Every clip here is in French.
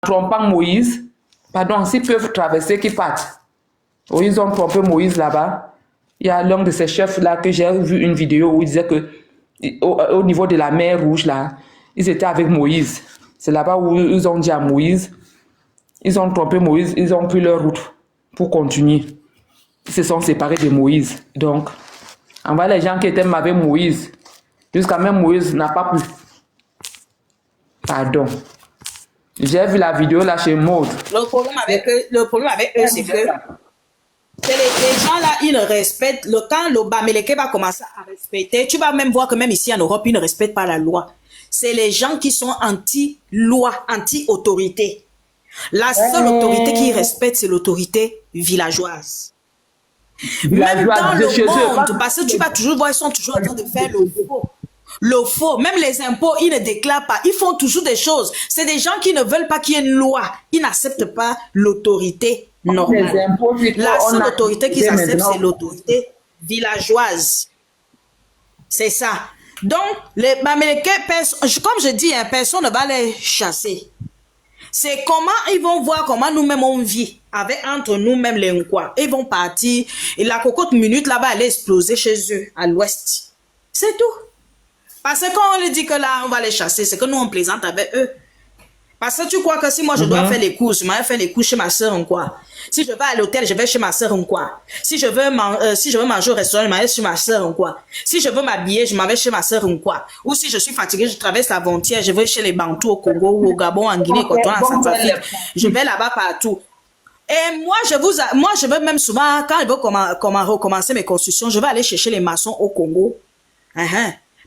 trompant Moïse, pardon, s'ils peuvent traverser, qu'ils partent. Oh, ils ont trompé Moïse là-bas. Il y a l'un de ces chefs là que j'ai vu une vidéo où il disait que au niveau de la mer Rouge là, ils étaient avec Moïse. C'est là-bas où ils ont dit à Moïse, ils ont trompé Moïse, ils ont pris leur route pour continuer. Ils se sont séparés de Moïse. Donc, on voit les gens qui étaient avec Moïse. Jusqu'à même Moïse n'a pas pu. Pardon. J'ai vu la vidéo là chez Maud. Le problème avec eux, c'est que les gens là, ils ne respectent. Quand le Bamileke va commencer à respecter, tu vas même voir que même ici en Europe, ils ne respectent pas la loi. C'est les gens qui sont anti-loi, anti-autorité. La seule autorité qu'ils respectent, c'est l'autorité villageoise. Même dans le monde, parce que tu vas toujours voir, ils sont toujours en train de faire le faux. Le faux, même les impôts, ils ne déclarent pas. Ils font toujours des choses. C'est des gens qui ne veulent pas qu'il y ait une loi. Ils n'acceptent pas l'autorité normale. La seule autorité qu'ils acceptent, c'est l'autorité villageoise. C'est ça. Donc, les Bamileke, comme je dis, personne ne va les chasser. C'est comment ils vont voir comment nous-mêmes on vit avec entre nous-mêmes les Nkwa. Ils vont partir et la cocotte minute là-bas, elle est explosée chez eux, à l'ouest. C'est tout. Parce que quand on leur dit que là, on va les chasser, c'est que nous, on plaisante avec eux. Parce que tu crois que si moi, je dois faire les courses, je m'en vais faire les courses chez ma soeur en quoi. Si je vais à l'hôtel, je vais chez ma soeur en quoi. Si je veux manger au restaurant, je m'en vais chez ma soeur en quoi. Si je veux m'habiller, je m'en vais chez ma soeur en quoi. Ou si je suis fatiguée, je traverse la frontière, je vais chez les Bantous au Congo ou au Gabon, en Guinée, en Centrafrique. Je vais là-bas partout. Et moi, je veux même souvent, quand je veux recommencer mes constructions, je vais aller chercher les maçons au Congo.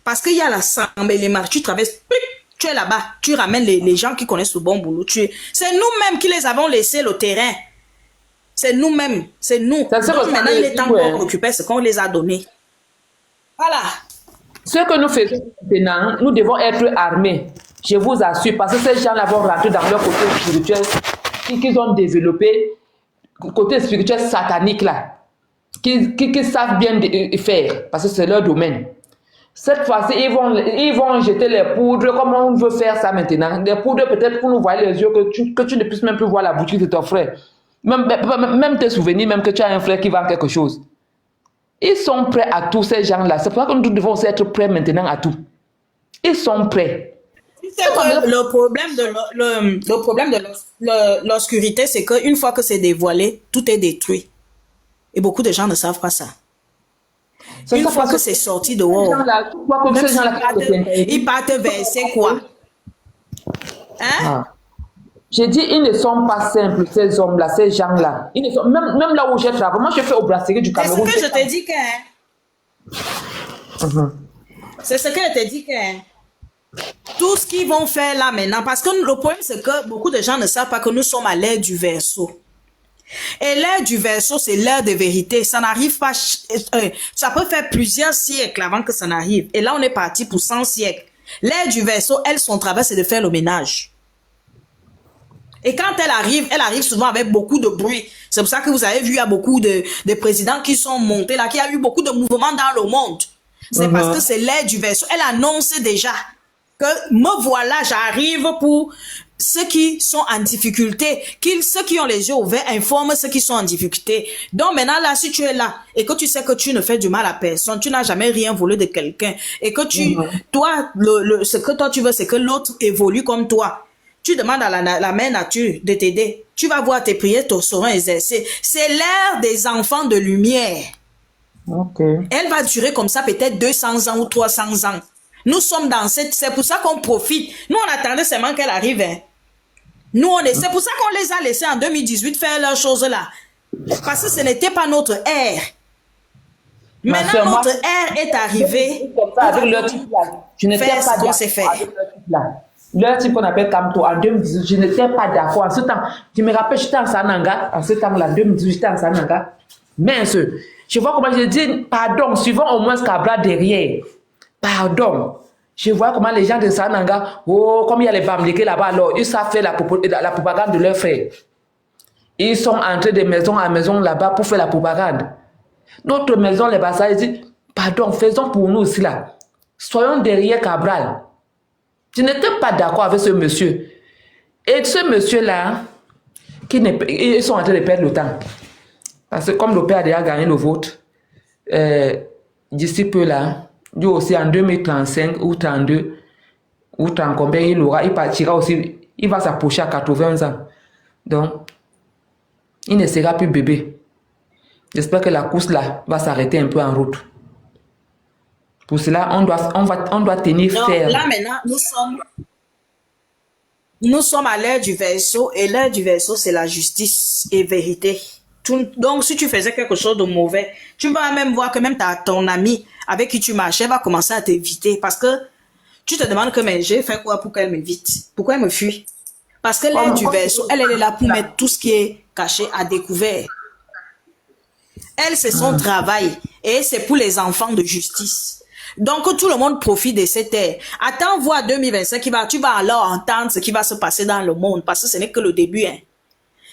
Parce qu'il y a la Sambé, les marches, tu traverses, tu es là-bas, tu ramènes les gens qui connaissent le bon boulot. C'est nous-mêmes qui les avons laissé le terrain. C'est nous-mêmes, c'est nous. Donc maintenant, il est temps qu'on récupère ce qu'on les a donné. Voilà. Ce que nous faisons maintenant, nous devons être armés. Je vous assure, parce que ces gens-là vont rentrer dans leur côté spirituel qu'ils ont développé, côté spirituel satanique là, qu'ils savent bien faire, parce que c'est leur domaine. Cette fois-ci, ils vont jeter les poudres, comme on veut faire ça maintenant. Des poudres peut-être pour nous voir les yeux, que tu ne puisses même plus voir la boutique de ton frère. Même tes souvenirs, même que tu as un frère qui vend quelque chose. Ils sont prêts à tous ces gens-là. C'est pour ça que nous devons aussi être prêts maintenant à tout. Ils sont prêts. Le problème de l'obscurité, c'est qu'une fois que c'est dévoilé, tout est détruit. Et beaucoup de gens ne savent pas ça. Une fois que c'est sorti dehors, ils partent verser quoi? Hein? J'ai dit, ils ne sont pas simples, ces hommes-là, ces gens-là. Même là où j'ai travaillé, moi je fais au brasserie du Cameroun. C'est ce que je t'ai dit que... C'est ce que je t'ai dit que... Tout ce qu'ils vont faire là maintenant, parce que le problème c'est que beaucoup de gens ne savent pas que nous sommes à l'ère du Verseau. Et l'ère du Verseau, c'est l'ère de vérité. Ça n'arrive pas... ça peut faire plusieurs siècles avant que ça n'arrive. Et là, on est parti pour 100 siècles. L'ère du Verseau, elle, son travail, c'est de faire le ménage. Et quand elle arrive souvent avec beaucoup de bruit. C'est pour ça que vous avez vu, il y a beaucoup de présidents qui sont montés là, qu'il y a eu beaucoup de mouvements dans le monde. C'est parce que c'est l'ère du Verseau. Elle annonce déjà que me voilà, j'arrive pour... Ceux qui sont en difficulté, ceux qui ont les yeux ouverts informent ceux qui sont en difficulté. Donc maintenant là, si tu es là et que tu sais que tu ne fais du mal à personne, tu n'as jamais rien volé de quelqu'un et que toi, ce que toi tu veux, c'est que l'autre évolue comme toi. Tu demandes à la mère nature de t'aider. Tu vas voir tes prières seront exercées. C'est l'ère des enfants de lumière. Elle va durer comme ça peut-être 200 ans ou 300 ans. Nous sommes dans c'est pour ça qu'on profite. Nous, on attendait seulement qu'elle arrive. Nous, c'est pour ça qu'on les a laissés en 2018 faire leurs choses là. Parce que ce n'était pas notre ère. Maintenant, notre ère est arrivée. Avec leur type là. Je n'étais pas d'accord avec leur type là. Leur type qu'on appelle Kamto en 2018, je n'étais pas d'accord. En ce temps, je me rappelle, j'étais en Sananga. En ce temps-là, 2018, j'étais en Sananga. Mais je vois comment je dis, pardon, suivons au moins Cabra derrière. Pardon. Je vois comment les gens de Sananga, comme il y a les Bamileke là-bas, alors ils savent faire la propagande de leurs frères. Ils sont entrés de maison à maison là-bas pour faire la propagande. Notre maison, les Bassa, ils disent, pardon, faisons pour nous aussi là. Soyons derrière Cabral. Je n'étais pas d'accord avec ce monsieur. Et ce monsieur-là, ils sont en train de perdre le temps. Parce que comme le père a déjà gagné le vote, d'ici peu là, lui aussi en 2035 ou 32, ou 30 combien il partira aussi, il va s'approcher à 80 ans. Donc, il ne sera plus bébé. J'espère que la course là va s'arrêter un peu en route. Pour cela, on doit tenir ferme. Là maintenant, nous sommes à l'ère du Verseau, et l'ère du Verseau, c'est la justice et vérité. Donc, si tu faisais quelque chose de mauvais, tu vas même voir que même ton ami avec qui tu marchais va commencer à t'éviter, parce que tu te demandes que mais j'ai fait quoi pour qu'elle m'évite? Pourquoi elle me fuit? Parce que l'ère du Verseau, elle est là pour mettre tout ce qui est caché à découvert. Elle, c'est son travail, et c'est pour les enfants de justice. Donc, tout le monde profite de cette ère. Attends voir 2025, tu vas alors entendre ce qui va se passer dans le monde, parce que ce n'est que le début. Hein.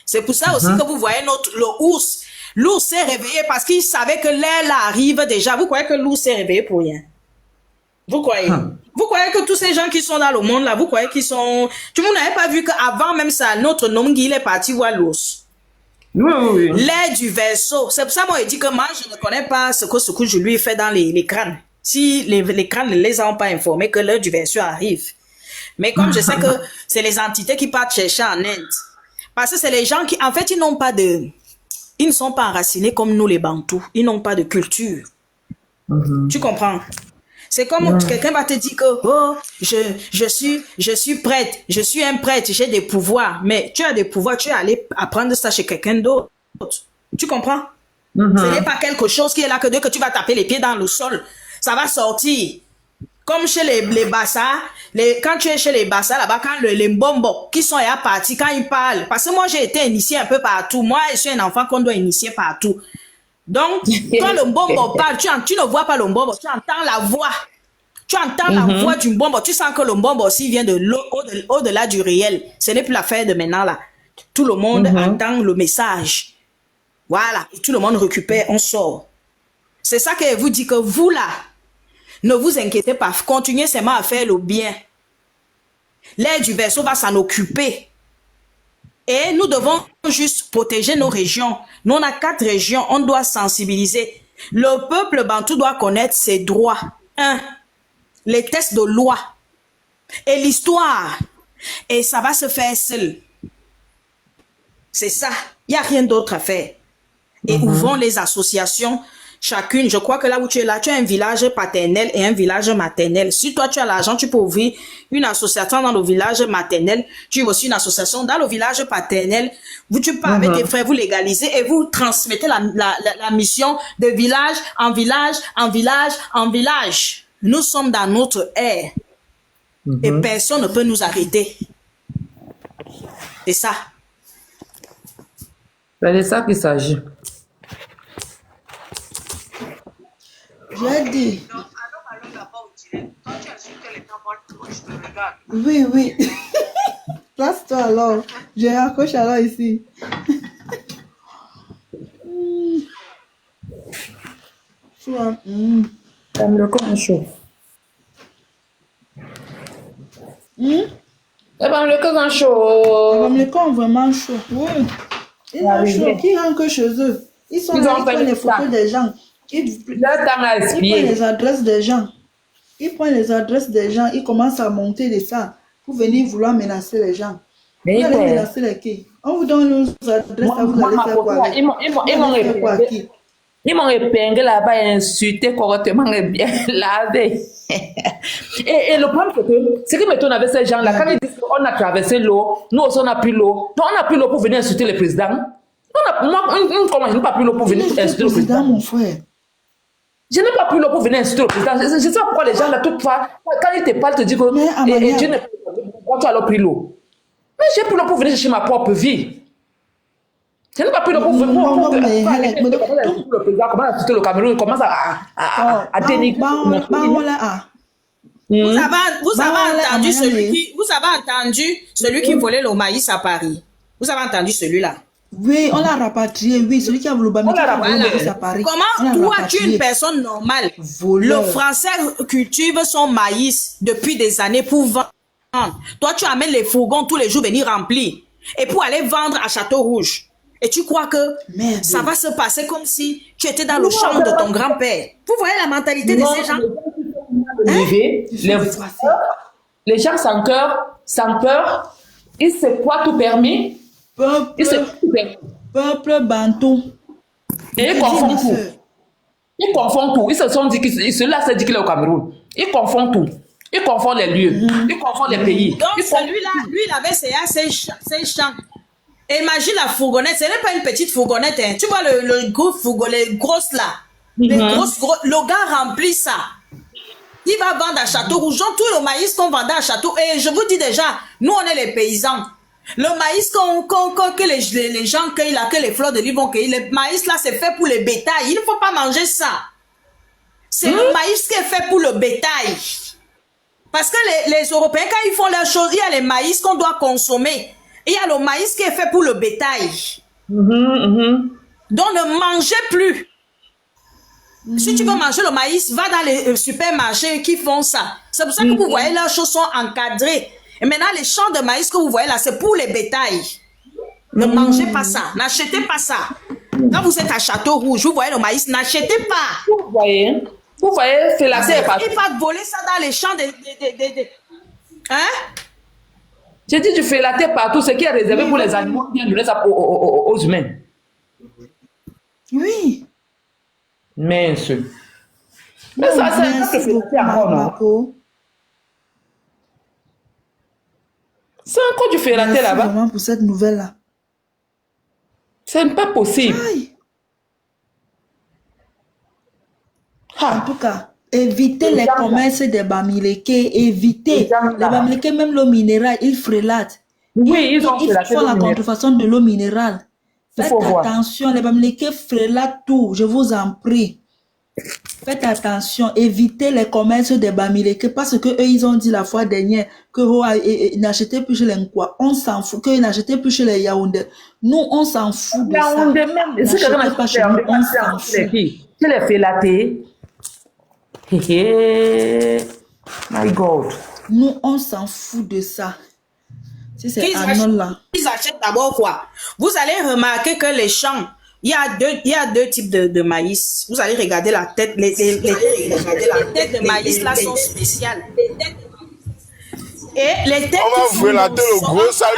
C'est pour ça aussi que vous voyez le ours. L'ours s'est réveillé parce qu'il savait que l'ère arrive déjà. Vous croyez que l'ours s'est réveillé pour rien? Vous croyez? Vous croyez que tous ces gens qui sont dans le monde là, vous croyez qu'ils sont... Tout le monde n'avait pas vu qu'avant même ça, notre nom, il est parti voir l'ours. Oui. L'ère du Verseau. C'est pour ça moi, il dit que moi, je ne connais pas ce que je lui ai fait dans les crânes. Si les crânes ne les ont pas informés que l'heure du Verseau arrive. Mais comme je sais que c'est les entités qui partent chercher en Inde. Parce que c'est les gens qui, en fait, ils ne sont pas enracinés comme nous les Bantous. Ils n'ont pas de culture. Tu comprends? C'est comme quelqu'un va te dire que, oh, je suis prêtre, je suis un prêtre, j'ai des pouvoirs. Mais tu as des pouvoirs, tu es allé apprendre ça chez quelqu'un d'autre. Tu comprends? Ce n'est pas quelque chose qui est là que dès que tu vas taper les pieds dans le sol, ça va sortir. Comme chez les Bassa, quand tu es chez les Bassa là-bas, quand les Mbombo qui sont à partir, quand ils parlent, parce que moi j'ai été initié un peu partout, moi je suis un enfant qu'on doit initier partout. Donc, quand le Mbombo parle, tu ne vois pas le Mbombo, tu entends la voix. Tu entends la voix du Mbombo, tu sens que le Mbombo aussi vient de au-delà du réel. Ce n'est plus l'affaire de maintenant là. Tout le monde entend le message. Voilà, et tout le monde récupère, on sort. C'est ça que vous dit que vous là, ne vous inquiétez pas, continuez seulement à faire le bien. L'ère du Verseau va s'en occuper. Et nous devons juste protéger nos régions. Nous, on a 4 régions, on doit sensibiliser. Le peuple bantou doit connaître ses droits. 1. Les textes de loi. Et l'histoire. Et ça va se faire seul. C'est ça. Il n'y a rien d'autre à faire. Et ouvrons les associations. Chacune, je crois que là où tu es là, tu as un village paternel et un village maternel. Si toi tu as l'argent, tu peux ouvrir une association dans le village maternel. Tu ouvres aussi une association dans le village paternel. Tu pars avec tes frères, vous légalisez et vous transmettez la mission de village en village, en village, en village. Nous sommes dans notre ère. Et personne ne peut nous arrêter. C'est ça. C'est de ça qu'il s'agit. J'ai dit. Oui. Place-toi alors. J'ai accroché alors ici. Comme le corps chaud. Le corps chaud. Comme le corps vraiment chaud. Oui. Ils sont chauds. Qui rentrent chez eux? Ils sont là, ils prennent les photos des gens. Ils prennent les adresses des gens. Ils prennent les adresses des gens. Ils commencent à monter des ça pour venir vouloir menacer les gens. Vous allez menacer les qui? On vous donne nos adresses, vous allez faire quoi? Ils m'ont épinglé là-bas et insulté correctement et bien lavé. Et le problème, c'est que ce qui m'étonne avec ces gens-là, quand ils disent qu'on a traversé l'eau, nous aussi on n'a plus l'eau. Donc on n'a plus l'eau pour venir insulter le président. Moi, je n'ai pas plus l'eau pour venir insulter le président. Mon frère. Je n'ai pas plus l'eau pour venir insulter le président. Je ne sais pas pourquoi les gens là, toutefois, quand ils te parlent, ils te disent que Dieu n'est pas pourquoi tu as alors pris l'eau. Mais j'ai plus l'eau pour venir chercher ma propre vie. Je n'ai pas plus l'eau pour venir le président, comment insulter le Cameroun, il commence à dénigrer. Vous avez entendu celui qui volait le maïs à Paris. Vous avez entendu celui-là? Oui, on l'a rapatrié. Oui, celui qui a voulu le maïs à Paris. Comment toi, tu es une personne normale? Le Français cultive son maïs depuis des années pour vendre Toi, tu amènes les fourgons tous les jours venir remplir. Et pour aller vendre à Château Rouge. Et tu crois que ça va se passer comme si tu étais dans le champ de ton grand-père. Vous voyez la mentalité de ces gens? Les gens sans peur, ils se croient tout permis. Peuple bantou. Et ils confondent tout. Ils confondent tout. Ils se sont dit celui-là s'est dit qu'il est au Cameroun. Ils confondent tout. Ils confondent les lieux. Ils confondent les pays. Donc celui-là, lui, il avait ses champs. Imagine la fourgonnette. Ce n'est pas une petite fourgonnette. Hein. Tu vois le gros fourgon, les grosses là. Les grosses, le gars remplit ça. Il va vendre à Château Rouge. Tout le maïs qu'on vendait à Château. Et je vous dis déjà, nous on est les paysans. Le maïs que les gens cueillent là, que les fleurs de l'île vont cueillir, le maïs là c'est fait pour les bétails. Il ne faut pas manger ça. C'est le maïs qui est fait pour le bétail. Parce que les Européens, quand ils font leurs choses, il y a les maïs qu'on doit consommer. Et il y a le maïs qui est fait pour le bétail. Donc ne mangez plus. Si tu veux manger le maïs, va dans les supermarchés qui font ça. C'est pour ça que vous voyez leurs choses sont encadrées. Et maintenant, les champs de maïs que vous voyez là, c'est pour les bétails. Ne mangez pas ça. N'achetez pas ça. Quand vous êtes à Château Rouge, vous voyez le maïs, n'achetez pas. Vous voyez, c'est la terre. Il va voler ça dans les champs Hein? J'ai dit, tu fais la terre partout. Ce qui est réservé pour les animaux, bien donner ça aux humains. Oui. Mince. Mais ça, c'est encore, non? C'est encore du ferraté là-bas. Vraiment pour cette nouvelle-là. Ce n'est pas possible. En tout cas, évitez les commerces des Bamileke. Évitez. Les Bamileke, même l'eau minérale, ils frélatent. Oui, ils font la contrefaçon de l'eau minérale. Faites attention, les Bamileke frélatent tout. Je vous en prie. Faites attention, évitez les commerces des Bamileke parce que eux ils ont dit la fois dernière que n'achetez plus chez les Nkwa. On s'en fout, qu'ils n'achetaient plus chez les Yaoundé. Nous on s'en fout de ça. N'achetez pas chez nous, on s'en fout. Tu les fais latter. My God. Nous on s'en fout de ça. Si c'est Arnold là. Ils achètent d'abord quoi? Vous allez remarquer que les champs, il y a deux types de maïs. Vous allez regarder la tête. Les têtes de maïs là sont spéciales. Et les têtes on va relater le gros sale.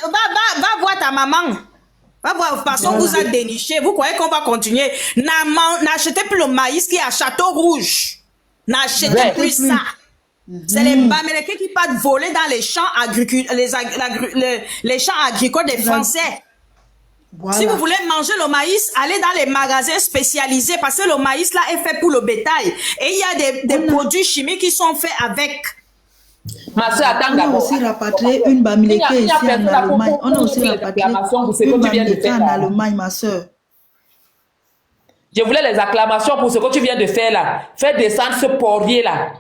Va voir ta maman. Va voir, parce qu'on vous a déniché. Vous croyez qu'on va continuer? N'achetez plus le maïs qui est à Château Rouge. N'achetez plus ça. C'est les Bamileke qui partent voler dans les champs les champs agricoles des Français. Voilà. Si vous voulez manger le maïs, allez dans les magasins spécialisés parce que le maïs là est fait pour le bétail. Et il y a des produits chimiques qui sont faits avec. Ma soeur, attends d'abord. On a aussi rapatrié une Bamileke ici en Allemagne. On a aussi rapatrié une Bamileke en Allemagne, ma soeur. Je voulais les acclamations pour ce que tu viens de faire là. Faire descendre ce porrier là.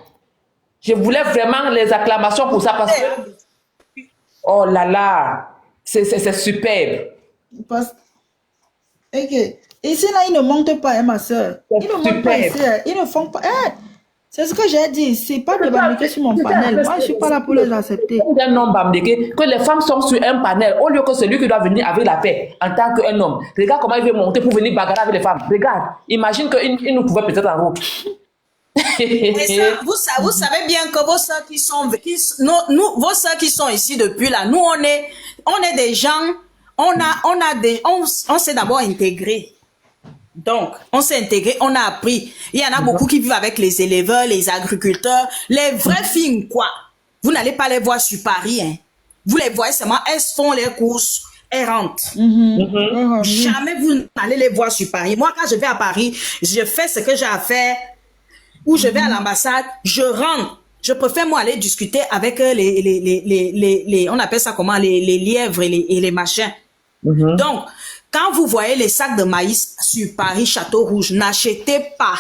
Je voulais vraiment les acclamations pour ça parce que... Oh là là. C'est superbe. Okay. Ici, là, ils ne montent pas, hein, ma soeur. Ils ne montent pas ici. Ils ne font pas. C'est ce que j'ai dit. C'est pas de Bamileke sur mon panel. Moi, je ne suis pas là pour les accepter. Un homme Bamileke, que les femmes sont sur un panel, au lieu que celui qui doit venir avec la paix en tant qu'un homme. Regarde comment il veut monter pour venir bagarrer avec les femmes. Regarde. Imagine qu'il nous pouvait peut-être en route. Et ça, vous savez bien que vos soeurs vos soeurs qui sont ici depuis là, nous on est des gens, on s'est d'abord intégré. Donc, on s'est intégré, on a appris. Il y en a beaucoup qui vivent avec les éleveurs, les agriculteurs, les vraies filles quoi. Vous n'allez pas les voir sur Paris, hein. Vous les voyez seulement, elles font les courses, elles rentrent. Jamais vous n'allez les voir sur Paris. Moi, quand je vais à Paris, je fais ce que j'ai à faire. Ou je vais à l'ambassade, je rentre. Je préfère moi aller discuter avec on appelle ça comment, les lièvres et les machins. Donc, quand vous voyez les sacs de maïs sur Paris, Château Rouge, n'achetez pas.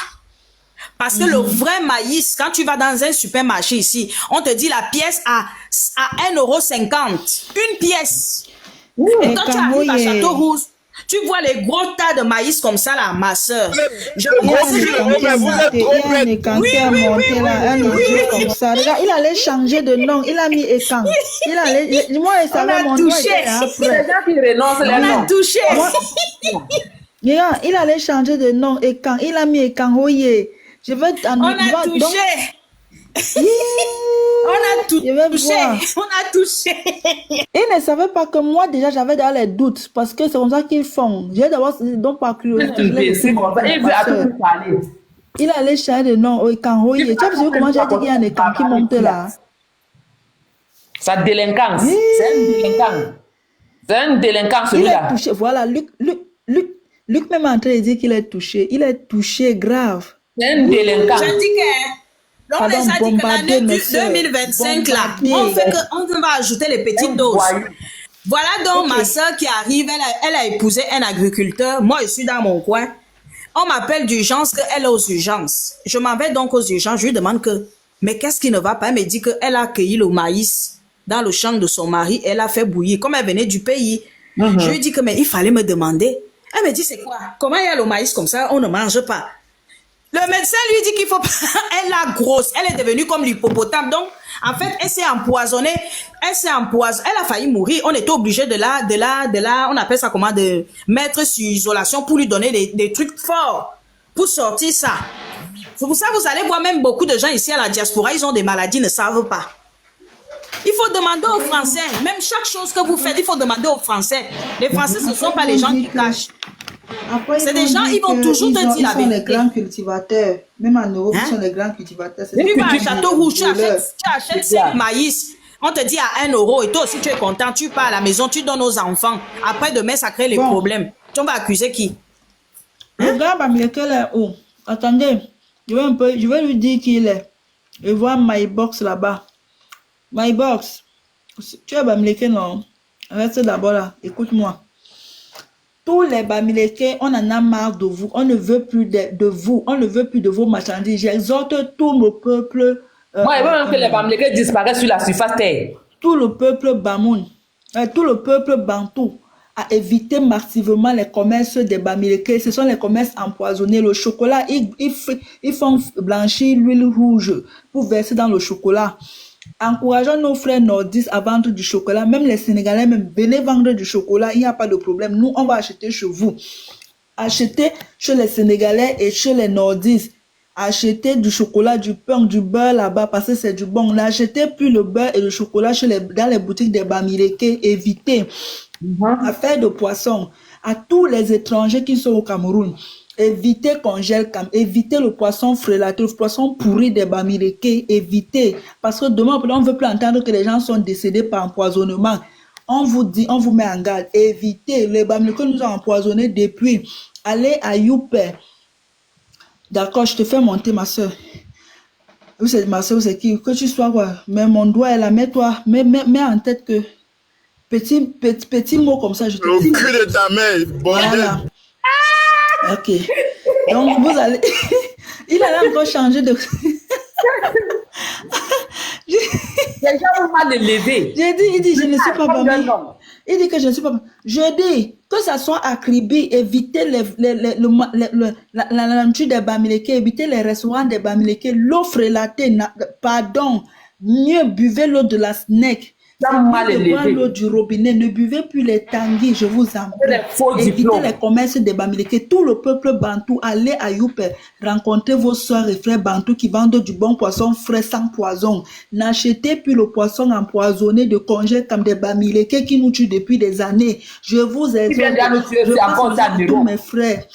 Parce que le vrai maïs, quand tu vas dans un supermarché ici, on te dit la pièce à 1,50 €. Une pièce. Et quand tu arrives à Château Rouge, Tu vois les gros tas de maïs comme ça là, ma soeur. Il y a un écan qui a monté là, un idiot comme ça. Regarde, il allait changer de nom, il a mis écan. Il allait, moi, il savait mon nom. Les gens qui renoncent les On a noms. touché. Regarde, il allait changer de nom, écan. Il a mis écan, oye. Je vais On a touché. On a touché. On a touché. Il ne savait pas que moi, déjà, j'avais dans les doutes. Parce que c'est comme ça qu'ils font. J'ai d'abord, donc par curiosité. Il allait changer de nom, écan, oye. Tu as vu comment j'ai dit qu'il y a un écan qui monte là? Sa délinquance. C'est un délinquant. C'est un délinquant celui-là. Il est touché. Voilà, Luc même en train de dire qu'il est touché. Il est touché grave. C'est un délinquant. J'ai dit que on les a dit que l'année 2025 là, on va ajouter les petites doses. Voilà donc ma soeur qui arrive, elle a épousé un agriculteur. Moi, je suis dans mon coin. On m'appelle d'urgence qu'elle est aux urgences. Je m'en vais donc aux urgences. Je lui demande mais qu'est-ce qui ne va pas? Elle me dit qu'elle a cueilli le maïs dans le champ de son mari. Elle a fait bouillir. Comme elle venait du pays, je lui dis mais il fallait me demander. Elle me dit, c'est quoi? Comment il y a le maïs comme ça? On ne mange pas. Le médecin lui dit qu'il faut pas. Elle est grosse. Elle est devenue comme l'hippopotame. Donc, en fait, elle s'est empoisonnée. Elle a failli mourir. On était obligé de la, on appelle ça comment, de mettre sur isolation pour lui donner des trucs forts pour sortir ça. C'est pour ça que vous allez voir même beaucoup de gens ici à la diaspora, ils ont des maladies, ils ne savent pas. Il faut demander aux Français. Même chaque chose que vous faites, il faut demander aux Français. Les Français, ce ne sont pas les gens qui cachent. C'est des gens, ils vont toujours te dire la vérité. Ils sont les grands cultivateurs. Même en Europe, ils sont les grands cultivateurs. Tu vas à Château-Rouge, tu achètes 5 maïs. On te dit à 1 euro et toi aussi tu es content. Tu pars à la maison, tu donnes aux enfants. Après demain, ça crée les problèmes. Tu vas accuser qui? Le gars, lequel est où? Attendez, je vais lui dire qui il est. Je vois MyBox là-bas. MyBox, tu es Bamileke, non? Reste d'abord là, écoute-moi. Tous les Bamileke, on en a marre de vous. On ne veut plus de vous. On ne veut plus de vos marchandises. J'exhorte tout le peuple. Moi, il veut même que les Bamileke disparaissent sur la surface terre. Tout le peuple Bamoun, tout le peuple Bantou à éviter massivement les commerces des Bamileke. Ce sont les commerces empoisonnés. Le chocolat, ils font blanchir l'huile rouge pour verser dans le chocolat. Encourageons nos frères nordistes à vendre du chocolat. Même les Sénégalais, même venez vendre du chocolat. Il n'y a pas de problème. Nous, on va acheter chez vous. Achetez chez les Sénégalais et chez les nordistes. Achetez du chocolat, du pain, du beurre là-bas parce que c'est du bon. N'achetez plus le beurre et le chocolat dans les boutiques des Bamileke. Évitez. Affaire de poisson. À tous les étrangers qui sont au Cameroun. Évitez qu'on gèle, évitez le poisson frélaté, le poisson pourri des Bamileke, évitez. Parce que demain, on ne veut plus entendre que les gens sont décédés par empoisonnement. On vous dit, on vous met en garde, évitez. Les Bamileke nous ont empoisonnés depuis. Allez à Youpe. D'accord, je te fais monter ma soeur. Vous c'est ma soeur, c'est qui? Que tu sois quoi? Mais mon doigt est là, mets-toi, mets en tête que petit mot comme ça, je te dis. Le cul de ta mère, bordel. Voilà. Ok. Donc, vous allez... Il allait encore changer de... Les gens vont mal lever. Il dit, je ne suis pas Bami. Il dit que je ne suis pas Bami. Je dis que ça soit acribi, évitez la nature des Bamileke, évitez les restaurants des Bamileke, l'eau frélatée, pardon, mieux buvez l'eau de la snake. Buvez l'eau du robinet, ne buvez plus les tanguis, je vous en prie. Évitez les commerces des Bamileke. Tout le peuple bantou, allez à Youpe, rencontrez vos soeurs et frères bantou qui vendent du bon poisson frais sans poison. N'achetez plus le poisson empoisonné de congé comme des Bamileke qui nous tuent depuis des années. Je vous exhorte, à tous mes frères,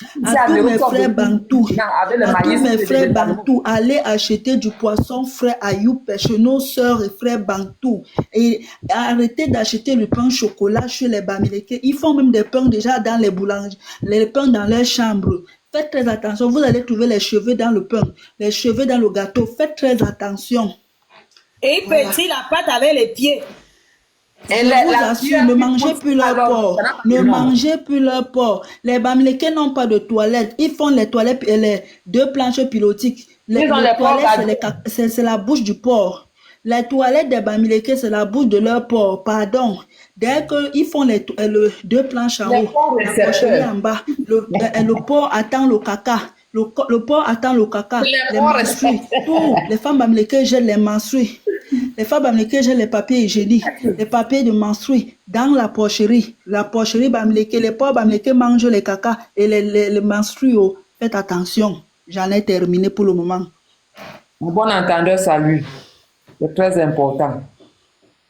bantou, allez acheter du poisson frais à Youpe chez nos soeurs et frères bantou. Et arrêtez d'acheter le pain chocolat chez les Bamileke. Ils font même des pains déjà dans les boulangeries, les pains dans leurs chambres. Faites très attention. Vous allez trouver les cheveux dans le pain, les cheveux dans le gâteau. Faites très attention. Et il pétrit la pâte avec les pieds. Je vous assure, ne mangez plus leur porc. Ne mangez plus leur porc. Les Bamileke n'ont pas de toilettes. Ils font les toilettes et les 2 planches pilotiques. Les toilettes, c'est la bouche du porc. Les toilettes des Bamileke, c'est la bouche de leur porc. Pardon. Dès qu'ils font les deux planches en haut, la porcherie en bas, le porc attend le caca. Le porc attend le caca. Les menstrues, tout. Les femmes américaines jettent les menstrues. Les femmes américaines jettent les papiers hygiéniques, les papiers de menstrues dans la porcherie. La porcherie américaine, les porcs américains mangent les caca et les menstrues. Oh. Faites attention. J'en ai terminé pour le moment. Un bon entendeur, salut. C'est très important.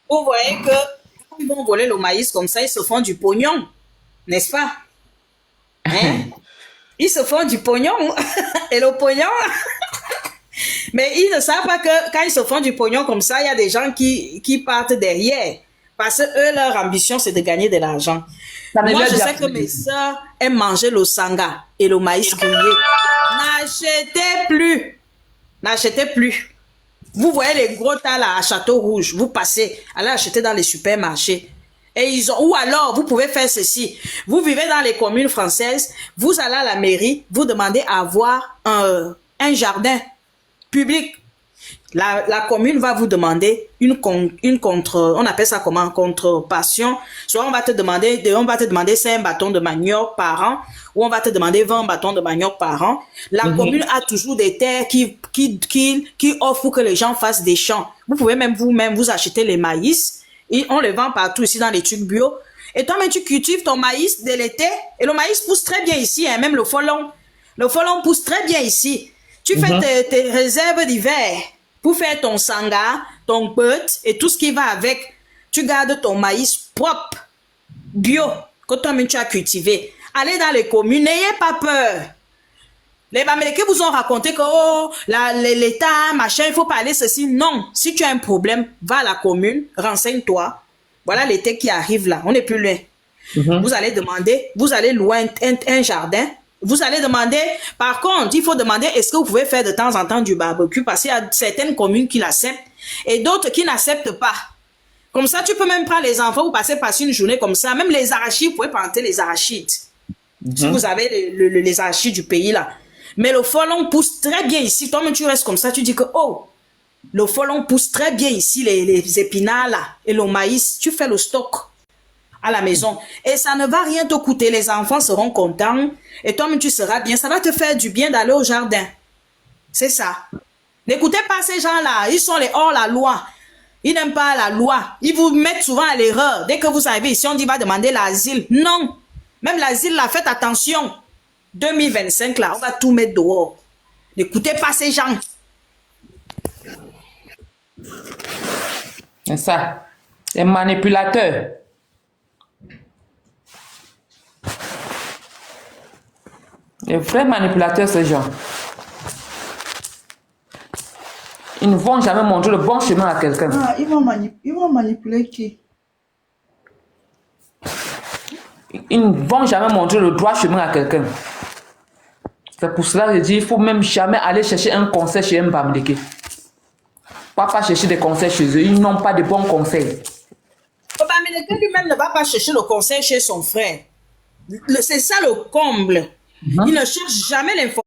Vous voyez que quand ils vont voler le maïs comme ça, ils se font du pognon, n'est-ce pas? Hein? Ils se font du pognon. Et le pognon... Mais ils ne savent pas que quand ils se font du pognon comme ça, il y a des gens qui partent derrière. Parce que eux, leur ambition, c'est de gagner de l'argent. Moi, je sais que mes soeurs aiment manger le sanga et le maïs grillé. N'achetez plus. N'achetez plus. Vous voyez les gros tas là à Château Rouge, vous passez, allez acheter dans les supermarchés. Et ils ont, ou alors, vous pouvez faire ceci. Vous vivez dans les communes françaises, vous allez à la mairie, vous demandez à avoir un jardin public. La commune va vous demander on appelle ça comment, contre-passion. Soit on va te demander 5 bâtons de manioc par an, ou on va te demander 20 bâtons de manioc par an. La commune a toujours des terres qui offrent pour que les gens fassent des champs. Vous pouvez même vous-même vous acheter les maïs, et on les vend partout ici dans les trucs bio. Et toi-même, tu cultives ton maïs dès l'été, et le maïs pousse très bien ici, hein, même le folon. Le folon pousse très bien ici. Tu fais tes réserves d'hiver pour faire ton sanga, ton beurre et tout ce qui va avec. Tu gardes ton maïs propre, bio, que toi-même tu as cultivé. Allez dans les communes, n'ayez pas peur. Les Américains vous ont raconté que oh, l'État, machin, il faut parler ceci. Non, si tu as un problème, va à la commune, renseigne-toi. Voilà l'été qui arrive là, on n'est plus loin. Vous allez demander, vous allez louer un jardin. Vous allez demander, par contre, il faut demander est-ce que vous pouvez faire de temps en temps du barbecue parce qu'il y a certaines communes qui l'acceptent et d'autres qui n'acceptent pas. Comme ça, tu peux même prendre les enfants, vous passer une journée comme ça. Même les arachides, vous pouvez planter les arachides. Si vous avez les arachides du pays là. Mais le folon pousse très bien ici. Toi-même, tu restes comme ça, tu dis que, oh, le folon pousse très bien ici, les épinards là, et le maïs. Tu fais le stock à la maison. Et ça ne va rien te coûter. Les enfants seront contents. Et toi-même, tu seras bien. Ça va te faire du bien d'aller au jardin. C'est ça. N'écoutez pas ces gens-là. Ils sont les hors-la-loi. Ils n'aiment pas la loi. Ils vous mettent souvent à l'erreur. Dès que vous arrivez ici, on dit va demander l'asile. Non. Même l'asile, là, faites attention. 2025, là, on va tout mettre dehors. N'écoutez pas ces gens. C'est ça. Les manipulateurs. Les vrais manipulateurs, ces gens. Ils ne vont jamais montrer le bon chemin à quelqu'un. Ah, ils vont manipuler qui? Ils ne vont jamais montrer le droit chemin à quelqu'un. C'est pour cela que je dis, il ne faut même jamais aller chercher un conseil chez un Bamileke. Pas chercher des conseils chez eux. Ils n'ont pas de bons conseils. Le Bamileke lui-même ne va pas chercher le conseil chez son frère. C'est ça le comble. Il ne cherche jamais l'information.